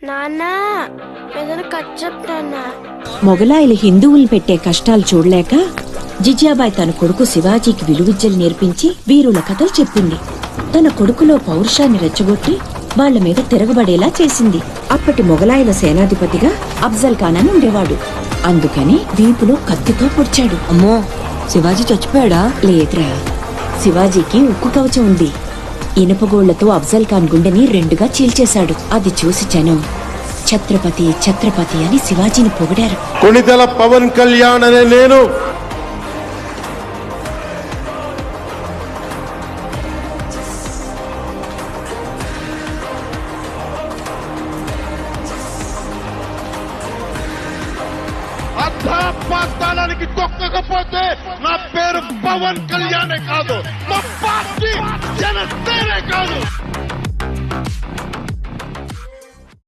నాన్నా ఏదైనా కట్ చెప్తానా? మొగలాయిలు హిందువులు పెట్టే కష్టాలు చూడలేక జిజ్యాబాయ్ తన కొడుకు శివాజీకి విలువిద్యలు నేర్పించి వీరుల కథలు చెప్పింది. తన కొడుకులో పౌరుషాన్ని రెచ్చగొట్టి వాళ్ల మీద తిరగబడేలా చేసింది. అప్పటి మొగలాయిల సేనాధిపతిగా అఫ్జల్ ఖాన్ అని ఉండేవాడు. అందుకని వీపులో కత్తితో పొడిచాడు. అమ్మో, శివాజీ చచ్చిపోయాడా? లేదురా, శివాజీకి ఉక్కు కవచం ఉంది. ఇనుపగోళ్లతో అఫ్జల్ ఖాన్ గుండెని రెండుగా చీల్చేశాడు. అది చూసి జనం ఛత్రపతి ఛత్రపతి అని శివాజీని పొగిడారు. కొణిదెల పవన్ కళ్యాణ్ అనే నేను అర్ధపాతాళానికి తొక్కకపోతే నా పేరు పవన్ కళ్యాణే కాదు, మా పార్టీ జనసేనే కాదు.